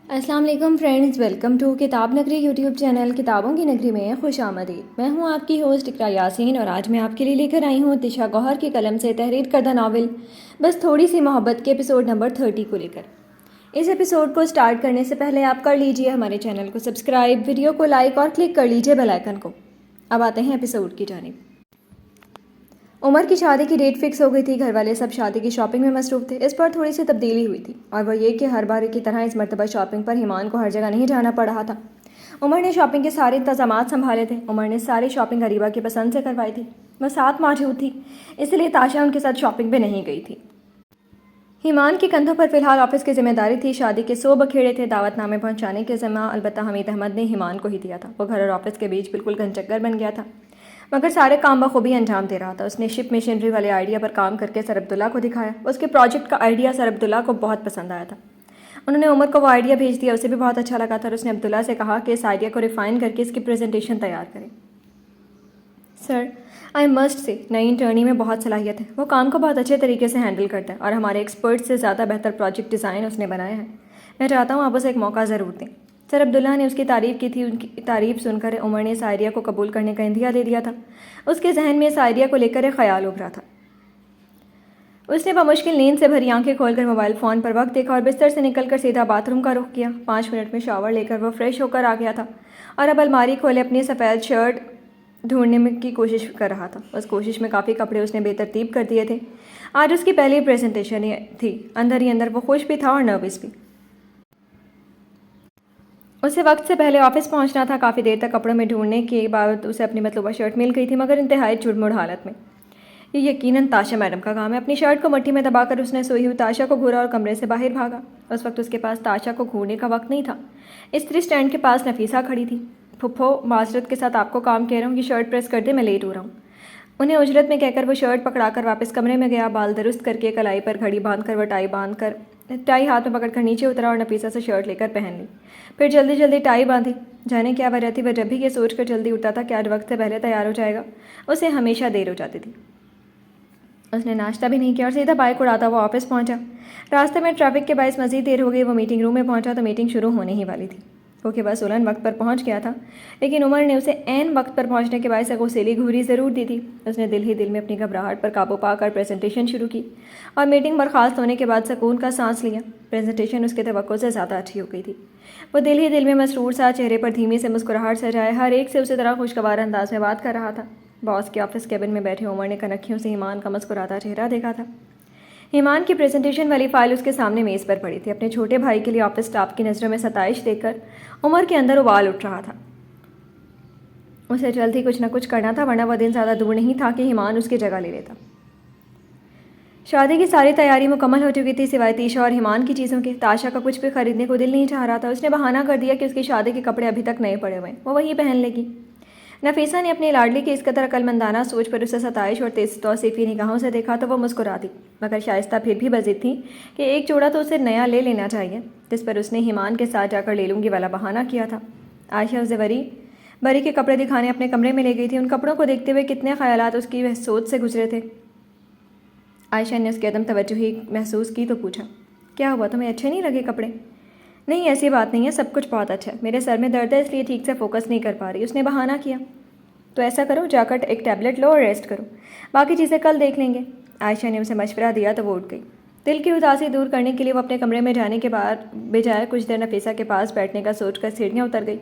السلام علیکم friends, welcome to کتاب نگری یوٹیوب چینل کتابوں کی نگری میں خوش آمدید۔ میں ہوں آپ کی ہوسٹ اقرا یاسین اور آج میں آپ کے لیے لے کر آئی ہوں تشا گوہر کی قلم سے تحریر کردہ ناول بس تھوڑی سی محبت کے ایپیسوڈ نمبر 30 کو لے کر۔ اس ایپیسوڈ کو سٹارٹ کرنے سے پہلے آپ کر لیجئے ہمارے چینل کو سبسکرائب، ویڈیو کو لائک اور کلک کر لیجئے بیل آئیکن کو۔ اب آتے ہیں ایپیسوڈ کی جانب۔ عمر کی شادی کی ڈیٹ فکس ہو گئی تھی، گھر والے سب شادی کی شاپنگ میں مصروف تھے۔ اس پر تھوڑی سی تبدیلی ہوئی تھی اور وہ یہ کہ ہر بار کی طرح اس مرتبہ شاپنگ پر ایمان کو ہر جگہ نہیں جانا پڑ رہا تھا۔ عمر نے شاپنگ کے سارے انتظامات سنبھالے تھے۔ عمر نے ساری شاپنگ غریبہ کی پسند سے کروائی تھی۔ وہ ساتھ موجود تھی، اس لیے تاشا ان کے ساتھ شاپنگ پہ نہیں گئی تھی۔ ایمان کے کندھوں پر فی الحال آفس کی ذمہ داری تھی۔ شادی کے 100 بکھیڑے تھے، دعوت نامے پہنچانے کے ذمہ البتہ حمید احمد نے ایمان کو ہی دیا تھا۔ وہ گھر اور آفس کے بیچ بالکل گھنچکر بن گیا تھا، مگر سارے کام بخوبی انجام دے رہا تھا۔ اس نے شپ مشینری والے آئیڈیا پر کام کر کے سر عبداللہ کو دکھایا۔ اس کے پروجیکٹ کا آئیڈیا سر عبداللہ کو بہت پسند آیا تھا۔ انہوں نے عمر کو وہ آئیڈیا بھیج دیا، اسے بھی بہت اچھا لگا تھا اور اس نے عبداللہ سے کہا کہ اس آئیڈیا کو ریفائن کر کے اس کی پریزنٹیشن تیار کریں۔ سر، آئی مسٹ سے نئی انٹرنی میں بہت صلاحیت ہے۔ وہ کام کو بہت اچھے طریقے سے ہینڈل کرتا ہے اور ہمارے ایکسپرٹ سے زیادہ بہتر پروجیکٹ ڈیزائن اس نے بنایا ہے۔ میں چاہتا ہوں آپ اسے ایک موقع ضرور دیں۔ سر عبداللہ نے اس کی تعریف کی تھی۔ ان کی تعریف سن کر عمر نے اس آئیڈیا کو قبول کرنے کا عندیہ دے دیا تھا۔ اس کے ذہن میں اس آئیڈیا کو لے کر ایک خیال ابھرا تھا۔ اس نے بمشکل نیند سے بھری آنکھیں کھول کر موبائل فون پر وقت دیکھا اور بستر سے نکل کر سیدھا باتھ روم کا رخ کیا۔ 5 منٹ میں شاور لے کر وہ فریش ہو کر آ گیا تھا اور اب الماری کھولے اپنی سفید شرٹ ڈھونڈنے کی کوشش کر رہا تھا۔ اس کوشش میں کافی کپڑے اس نے بے ترتیب کر دیے تھے۔ آج اس کی پہلی پریزنٹیشن تھی۔ اندر ہی اندر وہ خوش بھی تھا اور نروس بھی۔ اسے وقت سے پہلے آفس پہنچنا تھا۔ کافی دیر تک کپڑوں میں ڈھونڈنے کے بعد اسے اپنی مطلوبہ شرٹ مل گئی تھی، مگر انتہائی چڑمڑ حالت میں۔ یہ یقیناً تاشا میڈم کا کام ہے۔ اپنی شرٹ کو مٹھی میں دبا کر اس نے سوئی ہوئی تاشا کو گھورا اور کمرے سے باہر بھاگا۔ اس وقت اس کے پاس تاشا کو گھورنے کا وقت نہیں تھا۔ استری سٹینڈ کے پاس نفیسہ کھڑی تھی۔ پھپھو، معذرت کے ساتھ آپ کو کام کہہ رہا ہوں، یہ شرٹ پریس کر دے، میں لیٹ ہو رہا ہوں۔ انہیں اجرت میں کہہ کر وہ شرٹ پکڑا کر واپس کمرے میں گیا۔ بال درست کر کے کلائی پر گھڑی باندھ کر وہ ٹائی ہاتھ میں پکڑ کر نیچے اترا اور نفیسہ سے شرٹ لے کر پہن لی۔ پھر جلدی جلدی ٹائی باندھی۔ جانے کیا وجہ تھی، وہ جب بھی یہ سوچ کر جلدی اٹھتا تھا کہ آج وقت سے پہلے تیار ہو جائے گا، اسے ہمیشہ دیر ہو جاتی تھی۔ اس نے ناشتہ بھی نہیں کیا اور سیدھا بائک اڑاتا ہوا آفس پہنچا۔ راستے میں ٹریفک کے باعث مزید دیر ہو گئی۔ وہ میٹنگ روم میں پہنچا تو میٹنگ شروع ہونے ہی والی تھی۔ وہ کہ بس اولن وقت پر پہنچ گیا تھا، لیکن عمر نے اسے عین وقت پر پہنچنے کے باعث غصیلی گھوری ضرور دی تھی۔ اس نے دل ہی دل میں اپنی گھبراہٹ پر قابو پا کر پریزنٹیشن شروع کی اور میٹنگ برخاست ہونے کے بعد سکون کا سانس لیا۔ پریزنٹیشن اس کے توقع سے زیادہ اچھی ہو گئی تھی۔ وہ دل ہی دل میں مسرور سا، چہرے پر دھیمی سے مسکراہٹ سجائے ہر ایک سے اسی طرح خوشگوار انداز میں بات کر رہا تھا۔ باس کے آفس کیبن میں بیٹھے عمر نے کنکھیوں سے ایمان کا مسکراتا چہرہ دیکھا تھا۔ ایمان کی پریزنٹیشن والی فائل اس کے سامنے میز پر پڑی تھی۔ اپنے چھوٹے بھائی کے لیے آفس سٹاف کی نظروں میں ستائش دیکھ کر عمر کے اندر ابال اٹھ رہا تھا۔ اسے جلد ہی کچھ نہ کچھ کرنا تھا، ورنہ وہ دن زیادہ دور نہیں تھا کہ ایمان اس کی جگہ لے لیتا۔ شادی کی ساری تیاری مکمل ہو چکی تھی سوائے تیشا اور ایمان کی چیزوں کے۔ تاشا کا کچھ بھی خریدنے کو دل نہیں چاہ رہا تھا۔ اس نے بہانہ کر دیا کہ اس کی شادی کے کپڑے ابھی تک نئے پڑے ہوئے ہیں، وہ وہی پہن لے گی۔ نفیسہ نے اپنی لاڈلی کی اس قدر عقلمندانہ سوچ پر اسے ستائش اور توصیفی نگاہوں سے دیکھا تو وہ مسکرا دی، مگر شائستہ پھر بھی بضد تھی کہ ایک جوڑا تو اسے نیا لے لینا چاہیے، جس پر اس نے ایمان کے ساتھ جا کر لے لوں گی والا بہانہ کیا تھا۔ عائشہ اسے بری کے کپڑے دکھانے اپنے کمرے میں لے گئی تھی۔ ان کپڑوں کو دیکھتے ہوئے کتنے خیالات اس کی سوچ سے گزرے تھے۔ عائشہ نے اس کی عدم توجہی محسوس کی تو پوچھا، کیا ہوا، تمہیں اچھے نہیں لگے کپڑے؟ نہیں، ایسی بات نہیں ہے، سب کچھ بہت اچھا ہے، میرے سر میں درد ہے اس لیے ٹھیک سے فوکس نہیں کر پا رہی، اس نے بہانہ کیا۔ تو ایسا کرو، جا کر ایک ٹیبلٹ لو اور ریسٹ کرو، باقی چیزیں کل دیکھ لیں گے۔ عائشہ نے اسے مشورہ دیا تو وہ اٹھ گئی۔ دل کی اداسی دور کرنے کے لیے وہ اپنے کمرے میں جانے کے بعد بجائے کچھ دیر نفیسہ کے پاس بیٹھنے کا سوچ کر سیڑھیاں اتر گئی،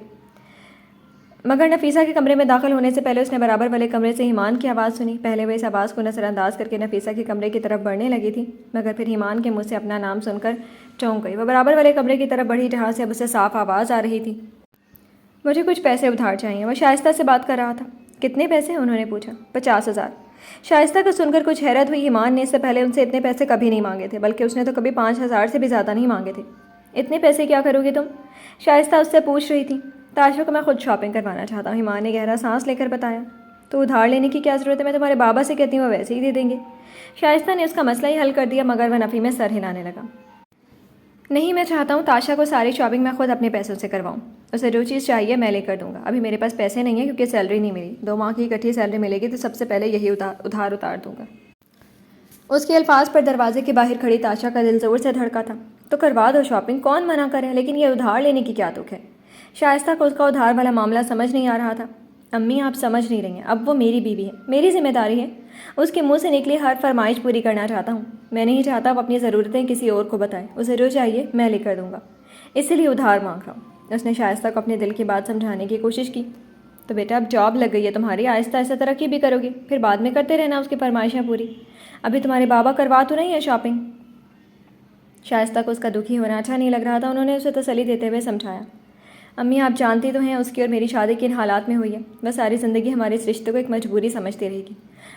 مگر نفیسہ کے کمرے میں داخل ہونے سے پہلے اس نے برابر والے کمرے سے ایمان کی آواز سنی۔ پہلے وہ اس آواز کو نظر انداز کر کے نفیسہ کے کمرے کی طرف بڑھنے لگی تھی، مگر پھر ایمان کے منہ سے اپنا نام سن کر چونک گئی۔ وہ برابر والے کمرے کی طرف بڑھی جہاں سے اب اسے صاف آواز آ رہی تھی، مجھے کچھ پیسے ادھار چاہیے۔ وہ شائستہ سے بات کر رہا تھا۔ کتنے پیسے، انہوں نے پوچھا۔ 50,000۔ شائستہ کو سن کر کچھ حیرت ہوئی۔ ایمان نے اس سے پہلے ان سے اتنے پیسے کبھی نہیں مانگے تھے، بلکہ اس نے تو کبھی 5,000 سے بھی زیادہ نہیں مانگے تھے۔ اتنے پیسے کیا کرو گی تم؟ شائستہ اس سے پوچھ رہی تھی۔ تاشا کو میں خود شاپنگ کروانا چاہتا ہوں، ایمان نے گہرا سانس لے کر بتایا۔ تو ادھار لینے کی کیا ضرورت ہے، میں تمہارے بابا سے کہتی ہوں، وہ ویسے ہی دے دیں گے۔ شائستہ نے اس کا مسئلہ ہی حل کر دیا، مگر وہ نفی میں سر ہلانے لگا۔ نہیں، میں چاہتا ہوں تاشا کو ساری شاپنگ میں خود اپنے پیسوں سے کرواؤں، اسے جو چیز چاہیے میں لے کر دوں گا۔ ابھی میرے پاس پیسے نہیں ہیں کیونکہ سیلری نہیں ملی، 2 ماہ کی اکٹھی سیلری ملے گی تو سب سے پہلے یہی ادھار دوں گا۔ اس کے الفاظ پر دروازے کے باہر کھڑی تاشا کا دل زور سے دھڑکا تھا۔ تو کروا دو شاپنگ، کون منع کرے، لیکن یہ ادھار لینے کی کیا دکھ ہے؟ شائستہ کو اس کا ادھار والا معاملہ سمجھ نہیں آ رہا تھا۔ امی آپ سمجھ نہیں رہی ہیں، اب وہ میری بیوی ہے، میری ذمہ داری ہے، اس کے منہ سے نکلی ہر فرمائش پوری کرنا چاہتا ہوں۔ میں نہیں چاہتا وہ اپنی ضرورتیں کسی اور کو بتائے، اسے جو چاہیے میں لے کر دوں گا، اسی لیے ادھار مانگ رہا ہوں۔ اس نے شائستہ کو اپنے دل کی بات سمجھانے کی کوشش کی۔ تو بیٹا اب جاب لگ گئی ہے تمہاری، آہستہ آہستہ ترقی بھی کرو گی، پھر بعد میں کرتے رہنا اس کی فرمائشیں پوری۔ ابھی تمہارے بابا کروا تو نہیں ہے شاپنگ؟ شائستہ کو اس کا دکھی ہونا اچھا نہیں لگ رہا تھا۔ انہوں نے اسے تسلی دیتے ہوئے سمجھایا، امی آپ جانتی تو ہیں اس کی اور میری شادی کن حالات میں ہوئی ہے، وہ ساری زندگی ہمارے اس رشتے کو ایک مجبوری سمجھتی رہے گی۔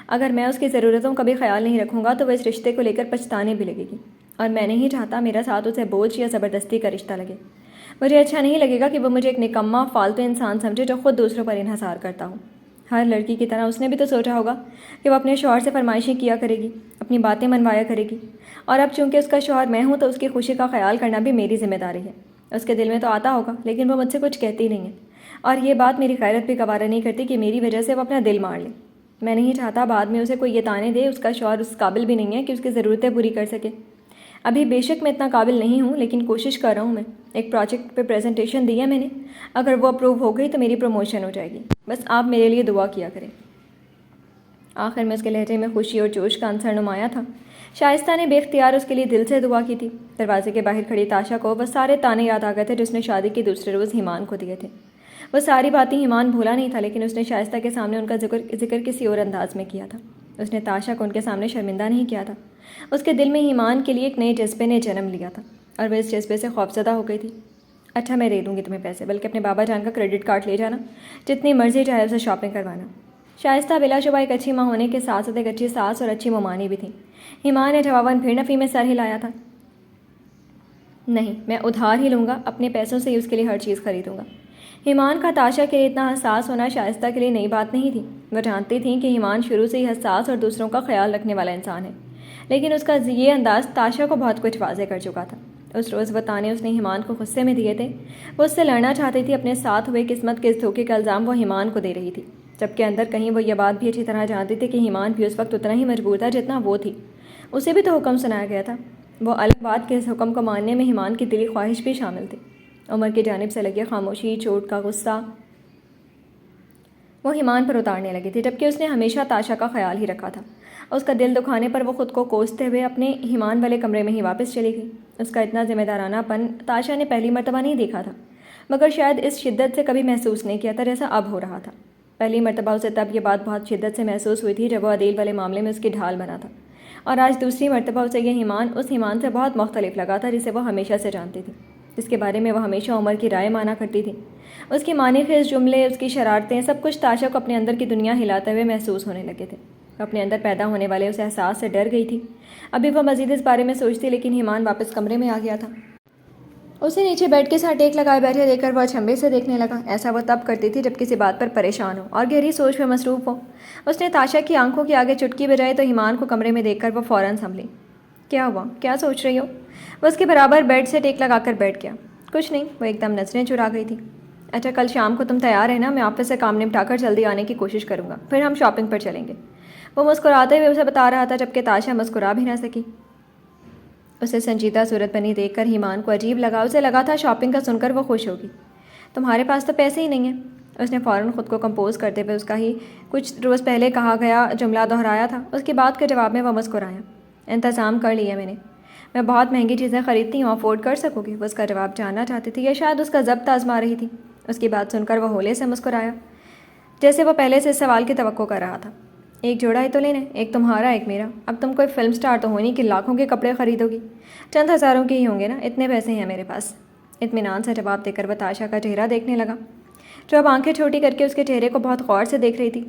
اگر میں اس کی ضرورتوں کا بھی خیال نہیں رکھوں گا تو وہ اس رشتے کو لے کر پچھتانے بھی لگے گی، اور میں نہیں چاہتا میرا ساتھ اسے بوجھ یا زبردستی کا رشتہ لگے۔ مجھے اچھا نہیں لگے گا کہ وہ مجھے ایک نکما فالتو انسان سمجھے جو خود دوسروں پر انحصار کرتا ہو۔ ہر لڑکی کی طرح اس نے بھی تو سوچا ہوگا کہ وہ اپنے شوہر سے فرمائشیں کیا کرے گی، اپنی باتیں منوایا کرے گی، اور اب چونکہ اس کا شوہر میں ہوں تو اس کی خوشی کا خیال کرنا بھی میری ذمہ داری ہے۔ اس کے دل میں تو آتا ہوگا، لیکن وہ مجھ سے کچھ کہتی نہیں ہے، اور یہ بات میری غیرت بھی گوارا نہیں کرتی کہ میری وجہ سے وہ اپنا دل مار لے۔ میں نہیں چاہتا بعد میں اسے کوئی یہ تانے دے اس کا شوہر اس قابل بھی نہیں ہے کہ اس کی ضرورتیں پوری کر سکے۔ ابھی بے شک میں اتنا قابل نہیں ہوں، لیکن کوشش کر رہا ہوں۔ میں ایک پروجیکٹ پہ پریزنٹیشن دی ہے میں نے، اگر وہ اپروو ہو گئی تو میری پروموشن ہو جائے گی، بس آپ میرے لیے دعا کیا کریں۔ آخر میں اس کے لہجے میں خوشی اور جوش کا عنصر نمایاں تھا۔ شائستہ نے بے اختیار اس کے لیے دل سے دعا کی تھی۔ دروازے کے باہر کھڑی تاشا کو وہ سارے تانے یاد آ گئے تھے جس نے شادی کے دوسرے روز ایمان کو دیے تھے۔ وہ ساری باتیں ایمان بھولا نہیں تھا، لیکن اس نے شائستہ کے سامنے ان کا ذکر کسی اور انداز میں کیا تھا۔ اس نے تاشا کو ان کے سامنے شرمندہ نہیں کیا تھا۔ اس کے دل میں ایمان کے لیے ایک نئے جذبے نے جنم لیا تھا، اور وہ اس جذبے سے خوفزدہ ہو گئی تھی۔ اچھا میں دے دوں گی تمہیں پیسے، بلکہ اپنے بابا جان کا کریڈٹ کارڈ لے جانا، جتنی مرضی چاہے اسے شاپنگ کروانا۔ شائستہ بلا شبہ ایک اچھی ماں ہونے کے ساتھ ساتھ ایک اچھی ساس اور اچھی ممانی بھی تھیں۔ ایمان نے جواباً پھر نفی میں سر ہلایا تھا، نہیں میں ادھار ہی لوں گا، اپنے پیسوں سے ہی اس کے لیے ہر چیز خریدوں گا۔ ایمان کا تاشا کے لیے اتنا حساس ہونا شائستہ کے لیے نئی بات نہیں تھی۔ وہ جانتی تھیں کہ ایمان شروع سے ہی حساس اور دوسروں کا خیال رکھنے والا انسان ہے، لیکن اس کا یہ انداز تاشا کو بہت کچھ واضح کر چکا تھا۔ اس روز وہ تانے اس نے ایمان کو غصے میں دیے تھے، وہ اس سے لڑنا چاہتی تھی، اپنے ساتھ ہوئے قسمت کے اس دھوکے کا الزام وہ ایمان کو دے رہی تھی، جبکہ اندر کہیں وہ یہ بات بھی اچھی طرح جانتی تھی کہ ایمان بھی اس وقت اتنا ہی مجبور تھا جتنا وہ تھی۔ اسے بھی تو حکم سنایا گیا تھا، وہ الگ بات کہ اس حکم کو ماننے میں ایمان کی دلی خواہش بھی شامل تھی۔ عمر کی جانب سے لگی خاموشی، چوٹ کا غصہ وہ ایمان پر اتارنے لگی تھی، جبکہ اس نے ہمیشہ تاشا کا خیال ہی رکھا تھا۔ اس کا دل دکھانے پر وہ خود کو کوستے ہوئے اپنے ایمان والے کمرے میں ہی واپس چلی گئی۔ اس کا اتنا ذمہ دارانہ پن تاشا نے پہلی مرتبہ نہیں دیکھا تھا، مگر شاید اس شدت سے کبھی محسوس نہیں کیا تھا جیسا اب ہو رہا تھا۔ پہلی مرتبہ اسے تب یہ بات بہت شدت سے محسوس ہوئی تھی جب وہ عدیل والے معاملے میں اس کی ڈھال بنا تھا، اور آج دوسری مرتبہ اسے یہ ایمان اس ایمان سے بہت مختلف لگا تھا جسے وہ ہمیشہ سے جانتی تھی، جس کے بارے میں وہ ہمیشہ عمر کی رائے مانا کرتی تھی۔ اس کی معنی خیز جملے، اس کی شرارتیں، سب کچھ تاشا کو اپنے اندر کی دنیا ہلاتے ہوئے محسوس ہونے لگے تھے۔ وہ اپنے اندر پیدا ہونے والے اس احساس سے ڈر گئی تھی۔ ابھی وہ مزید اس بارے میں سوچتی، لیکن ایمان واپس کمرے میں آ گیا تھا۔ اسے نیچے بیڈ کے ساتھ ٹیک لگائے بیٹھے دیکھ کر وہ اچنبھے سے دیکھنے لگا۔ ایسا وہ تب کرتی تھی جب کسی بات پر پریشان ہو اور گہری سوچ میں مصروف ہو۔ اس نے تاشا کی آنکھوں کے آگے چٹکی بجائی تو ایمان کو کمرے میں دیکھ کر وہ فوراً سنبھلی۔ کیا ہوا؟ کیا سوچ رہی ہو؟ وہ اس کے برابر بیڈ سے ٹیک لگا کر بیٹھ گیا۔ کچھ نہیں، وہ ایک دم نظریں چرا گئی تھی۔ اچھا کل شام کو تم تیار رہنا، میں آفس سے کام نپٹا کر جلدی آنے کی کوشش کروں گا، پھر ہم شاپنگ پر چلیں گے۔ وہ مسکراتے ہوئے اسے بتا رہا تھا، جبکہ تاشا مسکرا بھی نہ سکی۔ اسے سنجیدہ صورت بنی دیکھ کر ایمان کو عجیب لگا۔ اسے لگا تھا شاپنگ کا سن کر وہ خوش ہوگی۔ تمہارے پاس تو پیسے ہی نہیں ہیں۔ اس نے فوراً خود کو کمپوز کرتے ہوئے اس کا ہی کچھ روز پہلے کہا گیا جملہ دہرایا تھا۔ اس کی بات کے جواب میں وہ مسکرایا۔ انتظام کر لیا میں بہت مہنگی چیزیں خریدتی ہوں، افورڈ کر سکو گی؟ وہ اس کا جواب جاننا چاہتی تھی، یا شاید اس کا ضبط آزما رہی تھی۔ اس کی بات سن کر وہ ہولے سے مسکرایا، جیسے وہ پہلے سے اس سوال کی توقع کر رہا تھا۔ ایک جوڑا ہی تو لینا، ایک تمہارا ایک میرا۔ اب تم کوئی فلم سٹار تو ہو نہیں کہ لاکھوں کے کپڑے خریدو گی، چند ہزاروں کے ہی ہوں گے نا، اتنے پیسے ہیں میرے پاس۔ اطمینان سے جواب دے کر وہ تاشا کا چہرہ دیکھنے لگا، جو اب آنکھیں چھوٹی کر کے اس کے چہرے کو بہت غور سے دیکھ رہی تھی۔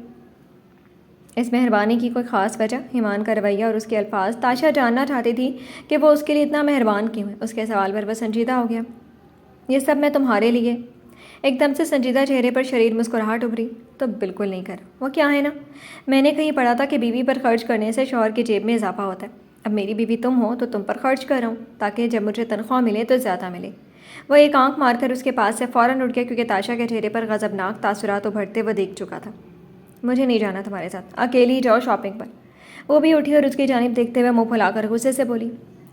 اس مہربانی کی کوئی خاص وجہ؟ ایمان کا رویہ اور اس کے الفاظ، تاشا جاننا چاہتی تھی کہ وہ اس کے لیے اتنا مہربان کیوں ہے۔ اس کے سوال پر وہ سنجیدہ ہو گیا۔ یہ سب میں تمہارے لیے۔ ایک دم سے سنجیدہ چہرے پر شریر مسکراہٹ ابھری۔ تو بالکل نہیں کر، وہ کیا ہے نا، میں نے کہیں پڑھا تھا کہ بیوی پر خرچ کرنے سے شوہر کی جیب میں اضافہ ہوتا ہے۔ اب میری بیوی تم ہو تو تم پر خرچ کر رہا ہوں، تاکہ جب مجھے تنخواہ ملے تو زیادہ ملے۔ وہ ایک آنکھ مار کر اس کے پاس سے فوراً اٹھ گیا، کیونکہ تاشا کے چہرے پر غضبناک تاثرات ابھرتے وہ دیکھ چکا تھا۔ مجھے نہیں جانا تمہارے ساتھ، اکیلی ہی جاؤ شاپنگ پر۔ وہ بھی اٹھی اور اس کی جانب دیکھتے ہوئے منہ پھلا کر غصے سے بولی،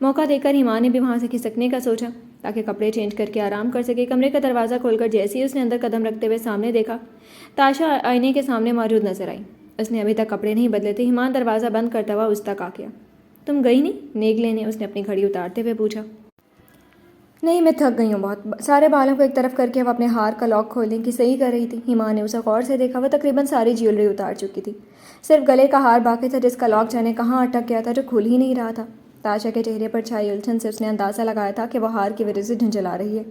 موقع دیکھ کر ایمان نے بھی وہاں سے کھسکنے کا سوچا تاکہ کپڑے چینج کر کے آرام کر سکے۔ کمرے کا دروازہ کھول کر جیسے ہی اس نے اندر قدم رکھتے ہوئے سامنے دیکھا، تاشا آئینے کے سامنے موجود نظر آئی۔ اس نے ابھی تک کپڑے نہیں بدلے تھے۔ ایمان دروازہ بند کرتا ہوا اس تک آ گیا۔ تم گئی نہیں نیک لینے؟ اس نے اپنی گھڑی اتارتے ہوئے پوچھا۔ نہیں، میں تھک گئی ہوں بہت۔ سارے بالوں کو ایک طرف کر کے وہ اپنے ہار کا لاک کھولنے کی صحیح کر رہی تھی۔ ایمان نے اسے غور سے دیکھا۔ وہ تقریباً ساری جیولری اتار چکی تھی، صرف گلے کا ہار باقی تھا جس کا لاک جانے کہاں اٹک گیا تھا، جو کھل ہی نہیں رہا تھا۔ تاشا کے چہرے پر چھائی الجھن سے اس نے اندازہ لگایا تھا کہ وہ ہار کی وجہ سے جھنجھلا رہی ہے۔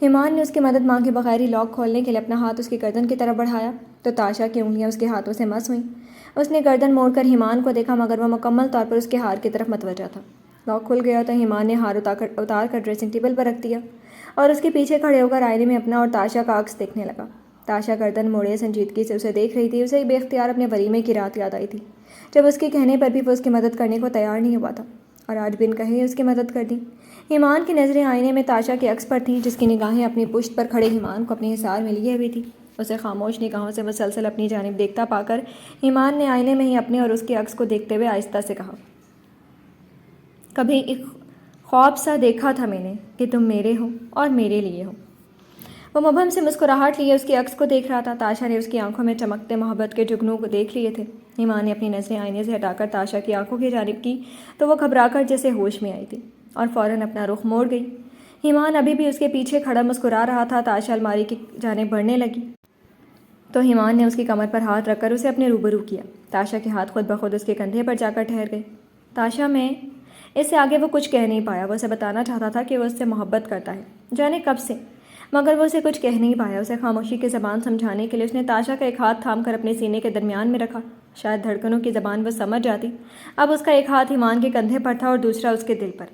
ایمان نے اس کی مدد مانگے بغیر ہی لاک کھولنے کے لیے اپنا ہاتھ اس کی گردن کی طرف بڑھایا تو تاشا کی انگلیاں اس کے ہاتھوں سے مس ہوئیں۔ اس نے گردن موڑ کر ایمان کو دیکھا مگر وہ مکمل طور پر اس کے ہار کی طرف متوجہ تھا۔ لاک کھل گیا تو ایمان نے ہار اتار کر ڈریسنگ ٹیبل پر رکھ دیا اور اس کے پیچھے کھڑے ہو کر آئینے میں اپنا اور تاشا کا عکس دیکھنے لگا۔ تاشا گردن موڑے سنجیدگی سے اسے دیکھ رہی تھی۔ اسے بے اختیار اپنے ولیمے کی رات یاد آئی تھی جب اس کے کہنے پر بھی وہ اس کی مدد کرنے کو تیار نہیں ہوا تھا، اور آج بن کہے اس کی مدد کر دی۔ ایمان کی نظریں آئینے میں تاشا کے عکس پر تھیں جس کی نگاہیں اپنی پشت پر کھڑے ایمان کو اپنے حصار میں لیے ہوئی تھی۔ اسے خاموش نگاہوں سے مسلسل اپنی جانب دیکھتا پا کر ایمان نے آئینے میں ہی اپنے اور اس کے عکس کو دیکھتے ہوئے آہستہ سے کہا، کبھی ایک خواب سا دیکھا تھا میں نے کہ تم میرے ہو اور میرے لیے ہو۔ وہ مبہم سے مسکراہٹ لیے اس کے عکس کو دیکھ رہا تھا۔ تاشا نے اس کی آنکھوں میں چمکتے محبت کے جگنوں کو دیکھ لیے تھے۔ ایمان نے اپنی نظریں آئینے سے ہٹا کر تاشا کی آنکھوں کی جانب کی تو وہ گھبرا کر جیسے ہوش میں آئی تھی اور فوراً اپنا رخ موڑ گئی۔ ایمان ابھی بھی اس کے پیچھے کھڑا مسکرا رہا تھا۔ تاشا الماری کی جانب بڑھنے لگی تو ایمان نے اس کی کمر پر ہاتھ رکھ کر اسے اپنے روبرو کیا۔ تاشا کے ہاتھ خود بخود اس کے کندھے پر جا کر ٹھہر گئے۔ تاشا میں اس سے آگے وہ کچھ کہہ نہیں پایا۔ وہ اسے بتانا چاہتا تھا کہ وہ اس سے محبت کرتا ہے، جانے کب سے، مگر وہ اسے کچھ کہہ نہیں پایا۔ اسے خاموشی کی زبان سمجھانے کے لیے اس نے تاشا کا ایک ہاتھ تھام کر اپنے سینے کے درمیان میں رکھا۔ شاید دھڑکنوں کی زبان وہ سمجھ جاتی۔ اب اس کا ایک ہاتھ ایمان کے کندھے پر تھا اور دوسرا اس کے دل پر۔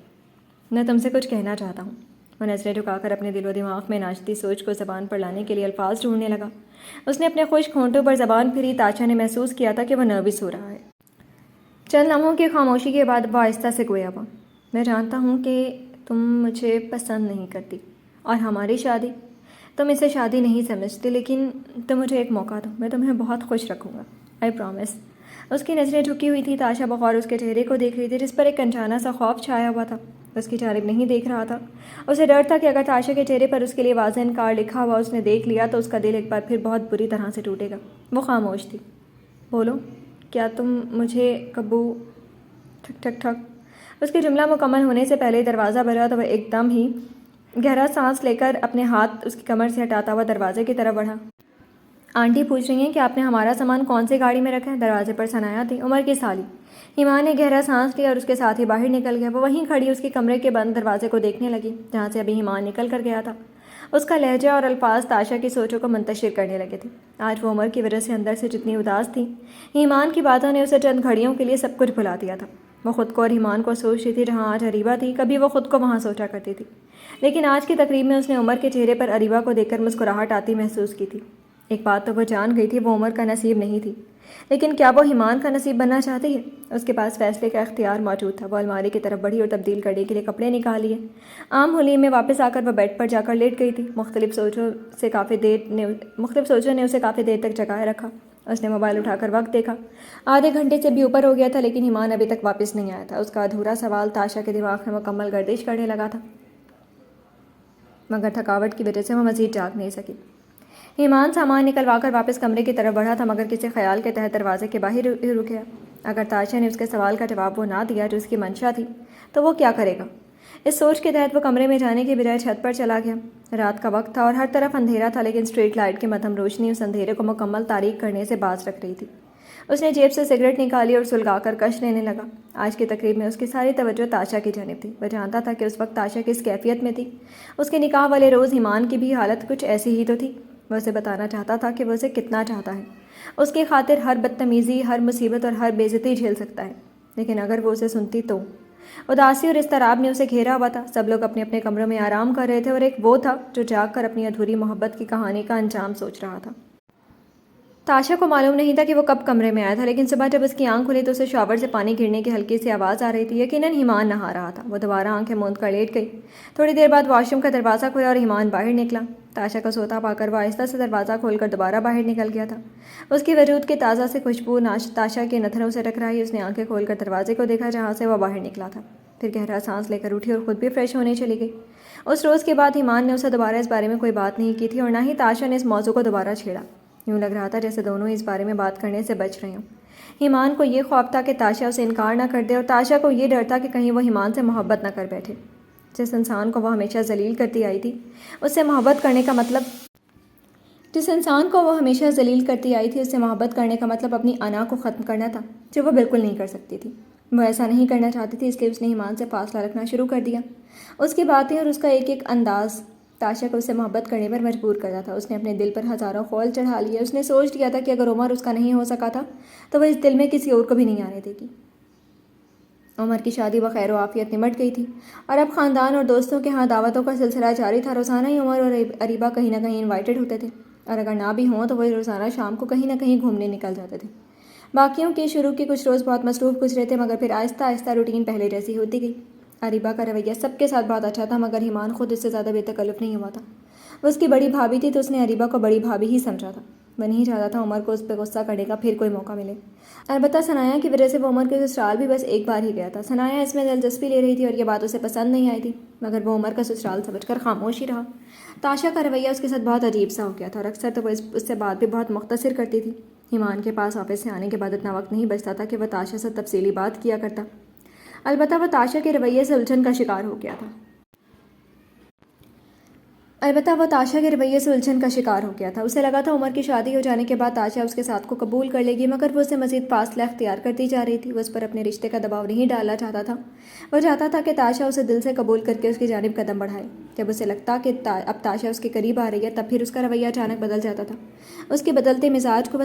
میں تم سے کچھ کہنا چاہتا ہوں۔ وہ نظریں جھکا کر اپنے دل و دماغ میں ناچتی سوچ کو زبان پر لانے کے لیے الفاظ ڈھونڈنے لگا۔ اس نے اپنے خشک ہونٹوں پر زبان پھری۔ تاشا نے محسوس کیا تھا کہ وہ نروس ہو رہا ہے۔ چند لمحوں کی خاموشی کے بعد وہ آہستہ سے گویا ہوا، میں جانتا ہوں کہ تم مجھے پسند نہیں کرتی اور ہماری شادی، تم اسے شادی نہیں سمجھتی، لیکن تم مجھے ایک موقع دو، میں تمہیں بہت خوش رکھوں گا، آئی پرومس۔ اس کی نظریں جھکی ہوئی تھیں۔ تاشا بغور اس کے چہرے کو دیکھ رہی تھی جس پر ایک انجانا سا خوف چھایا ہوا تھا۔ اس کی جانب نہیں دیکھ رہا تھا۔ اسے ڈر تھا کہ اگر تاشا کے چہرے پر اس کے لیے واضح انکار لکھا ہوا اس نے دیکھ لیا تو اس کا دل ایک بار پھر بہت بری طرح سے ٹوٹے گا۔ وہ خاموش تھی۔ بولو، کیا تم مجھے ٹھک ٹھک ٹھک۔ اس کے جملہ مکمل ہونے سے پہلے دروازہ بجا تو وہ ایک دم ہی گہرا سانس لے کر اپنے ہاتھ اس کی کمر سے ہٹاتا ہوا دروازے کی طرف بڑھا۔ آنٹی پوچھ رہی ہیں کہ آپ نے ہمارا سامان کون سی گاڑی میں رکھا ہے؟ دروازے پر ثنایا تھی، عمر کی سالی۔ ایمان نے گہرا سانس لیا اور اس کے ساتھ ہی باہر نکل گیا۔ وہ وہیں کھڑی اس کے کمرے کے بند دروازے کو دیکھنے لگی جہاں سے ابھی ایمان نکل کر گیا تھا۔ اس کا لہجہ اور الفاظ تاشا کی سوچوں کو منتشر کرنے لگے تھے۔ آج وہ عمر کی وجہ سے اندر سے جتنی اداس تھی، ایمان کی باتوں نے اسے چند گھڑیوں کے لیے سب کچھ بھلا دیا تھا۔ وہ خود کو اور ایمان کو سوچ رہی تھی جہاں آج اریبہ تھی، کبھی وہ خود کو وہاں سوچا کرتی تھی، لیکن آج کی تقریب میں اس نے عمر کے چہرے پر اریبہ کو دیکھ کر مسکراہٹ آتی محسوس کی تھی۔ ایک بات تو وہ جان گئی تھی، وہ عمر کا نصیب نہیں تھی، لیکن کیا وہ ایمان کا نصیب بننا چاہتی ہے؟ اس کے پاس فیصلے کا اختیار موجود تھا۔ وہ الماری کی طرف بڑھی اور تبدیل کرنے کے لیے کپڑے نکال لیے۔ عام حلیم میں واپس آ کر وہ بیڈ پر جا کر لیٹ گئی تھی۔ مختلف سوچوں نے اسے کافی دیر تک جگائے رکھا۔ اس نے موبائل اٹھا کر وقت دیکھا، آدھے گھنٹے سے بھی اوپر ہو گیا تھا، لیکن ایمان ابھی تک واپس نہیں آیا تھا۔ اس کا ادھورا سوال تاشا کے دماغ میں مکمل گردش کرنے لگا تھا، مگر تھکاوٹ کی وجہ سے وہ مزید جاگ نہیں سکی۔ ایمان سامان نکلوا کر واپس کمرے کی طرف بڑھا تھا، مگر کسی خیال کے تحت دروازے کے باہر ہی رک گیا۔ اگر تاشا نے اس کے سوال کا جواب وہ نہ دیا جو اس کی منشا تھی تو وہ کیا کرے گا؟ اس سوچ کے تحت وہ کمرے میں جانے کے بجائے چھت پر چلا گیا۔ رات کا وقت تھا اور ہر طرف اندھیرا تھا، لیکن اسٹریٹ لائٹ کی مدھم روشنی اس اندھیرے کو مکمل تاریک کرنے سے باز رکھ رہی تھی۔ اس نے جیب سے سگریٹ نکالی اور سلگا کر کش لینے لگا۔ آج کی تقریب میں اس کی ساری توجہ تاشا کی جانب تھی۔ وہ جانتا تھا کہ اس وقت تاشا کس کیفیت میں تھی۔ اس کے نکاح والے روز ایمان کی بھی حالت کچھ ایسی ہی تو تھی۔ وہ اسے بتانا چاہتا تھا کہ وہ اسے کتنا چاہتا ہے۔ اس کی خاطر ہر بدتمیزی، ہر مصیبت اور ہر بے عزتی جھیل سکتا ہے، لیکن اگر وہ اسے سنتی تو۔ اداسی اور اضطراب نے اسے گھیرا ہوا تھا۔ سب لوگ اپنے اپنے کمروں میں آرام کر رہے تھے اور ایک وہ تھا جو جاگ کر اپنی ادھوری محبت کی کہانی کا انجام سوچ رہا تھا۔ تاشا کو معلوم نہیں تھا کہ وہ کب کمرے میں آیا تھا، لیکن صبح جب اس کی آنکھ کھلی تو اسے شاور سے پانی گرنے کی ہلکی سی آواز آ رہی تھی۔ یقیناً ایمان نہا رہا تھا۔ وہ دوبارہ آنکھیں موند کر لیٹ گئی۔ تھوڑی دیر بعد واش روم کا دروازہ کھلا اور ایمان باہر نکلا۔ تاشا کو سوتا پا کر وہ آہستہ سے دروازہ کھول کر دوبارہ باہر نکل گیا تھا۔ اس کی وجود کی تازہ سے خوشبو تاشا کے نتھنوں سے ٹکرائی۔ اس نے آنکھیں کھول کر دروازے کو دیکھا جہاں سے وہ باہر نکلا تھا۔ پھر گہرا سانس لے کر اٹھی اور خود بھی فریش ہونے چلی گئی۔ اس روز کے بعد ایمان نے اسے دوبارہ اس بارے میں کوئی بات نہیں کی تھی اور نہ ہی تاشا نے اس موضوع کو دوبارہ چھیڑا۔ یوں لگ رہا تھا جیسے دونوں اس بارے میں بات کرنے سے بچ رہے ہوں۔ ایمان کو یہ خوف تھا کہ تاشا اسے انکار نہ کر دے، اور تاشا کو یہ ڈر تھا کہ کہیں وہ ایمان سے محبت نہ کر بیٹھے۔ جس انسان کو وہ ہمیشہ ذلیل کرتی آئی تھی اس سے محبت کرنے کا مطلب اپنی انا کو ختم کرنا تھا، جو وہ بالکل نہیں کر سکتی تھی۔ وہ ایسا نہیں کرنا چاہتی تھی، اس لیے اس نے ایمان سے فاصلہ رکھنا شروع کر دیا۔ اس کی باتیں اور اس کا ایک ایک انداز تاشا کو اس سے محبت کرنے پر مجبور کرتا تھا۔ اس نے اپنے دل پر ہزاروں خول چڑھا لیے۔ اس نے سوچ لیا تھا کہ اگر عمر اس کا نہیں ہو سکا تھا تو وہ اس دل میں کسی اور کو بھی نہیں آنے دے گی۔ عمر کی شادی بخیر و عافیت نمٹ گئی تھی اور اب خاندان اور دوستوں کے ہاں دعوتوں کا سلسلہ جاری تھا۔ روزانہ ہی عمر اور اریبہ کہیں نہ کہیں انوائٹڈ ہوتے تھے، اور اگر نہ بھی ہوں تو وہ روزانہ شام کو کہیں نہ کہیں گھومنے نکل جاتے تھے۔ باقیوں کے شروع کے کچھ روز بہت مصروف گزرے تھے، مگر پھر آہستہ آہستہ روٹین پہلے جیسی ہوتی گئی۔ اریبہ کا رویہ سب کے ساتھ بہت اچھا تھا، مگر ایمان خود اس سے زیادہ بے تکلف نہیں ہوا تھا۔ وہ اس کی بڑی بھابھی تھی تو اس نے اریبہ کو بڑی بھابھی ہی سمجھا تھا۔ وہ نہیں چاہتا تھا عمر کو اس پہ غصہ کرنے کا پھر کوئی موقع ملے۔ البتہ ثنایا کی وجہ سے وہ عمر کے سسرال بھی بس ایک بار ہی گیا تھا۔ ثنایا اس میں دلچسپی لے رہی تھی اور یہ بات اسے پسند نہیں آئی تھی، مگر وہ عمر کا سسرال سمجھ کر خاموش ہی رہا۔ تاشا کا رویہ اس کے ساتھ بہت عجیب سا ہو گیا تھا، اور اکثر تو وہ اس سے بات بھی بہت مختصر کرتی تھی۔ ایمان کے پاس آفس سے آنے کے بعد اتنا وقت نہیں بچتا تھا کہ وہ تاشا سے تفصیلی بات کیا کرتا۔ البتہ وہ تاشا کے رویے سے الجھن کا شکار ہو گیا تھا۔ اسے لگا تھا عمر کی شادی ہو جانے کے بعد تاشا اس کے ساتھ کو قبول کر لے گی، مگر وہ اسے مزید فاصلہ اختیار کرتی جا رہی تھی۔ وہ اس پر اپنے رشتے کا دباؤ نہیں ڈالنا چاہتا تھا۔ وہ چاہتا تھا کہ تاشا اسے دل سے قبول کر کے اس کی جانب قدم بڑھائے۔ جب اسے لگتا کہ اب تاشا اس کے قریب آ رہی ہے، تب پھر اس کا رویہ اچانک بدل جاتا تھا۔ اس کے بدلتے مزاج کو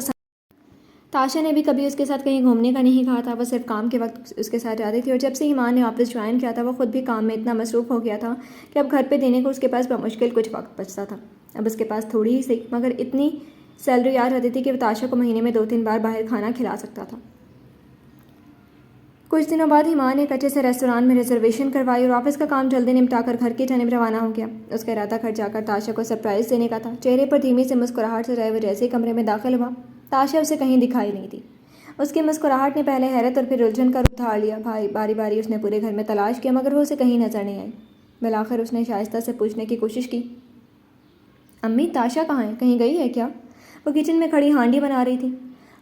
تاشا نے بھی کبھی اس کے ساتھ کہیں گھومنے کا نہیں کہا تھا، وہ صرف کام کے وقت اس کے ساتھ جاتی تھی، اور جب سے ایمان نے آفس جوائن کیا تھا وہ خود بھی کام میں اتنا مصروف ہو گیا تھا کہ اب گھر پہ دینے کو اس کے پاس بمشکل کچھ وقت بچتا تھا۔ اب اس کے پاس تھوڑی ہی صحیح مگر اتنی سیلری آ جاتی تھی کہ وہ تاشا کو مہینے میں 2-3 بار باہر کھانا کھلا سکتا تھا۔ کچھ دنوں بعد ایمان نے ایک اچھے سے ریسٹوران میں ریزرویشن کروائی اور آفس کا کام جلدی نمٹا کر گھر کی جانب روانہ ہو گیا۔ اس کا ارادہ گھر جا کر تاشا کو سرپرائز دینے کا تھا۔ چہرے پر دھیمی سے مسکراہٹ سے رہے وہ جیسے ہی کمرے میں داخل ہوا، تاشا اسے کہیں دکھائی نہیں دی۔ اس کی مسکراہٹ نے پہلے حیرت اور پھر الجھن کا روپ دھار لیا۔ باری باری اس نے پورے گھر میں تلاش کیا، مگر وہ اسے کہیں نظر نہیں آئی۔ بالآخر اس نے شائستہ سے پوچھنے کی کوشش کی، امی تاشا کہاں ہے؟ کہیں گئی ہے کیا؟ وہ کچن میں کھڑی ہانڈی بنا رہی تھی۔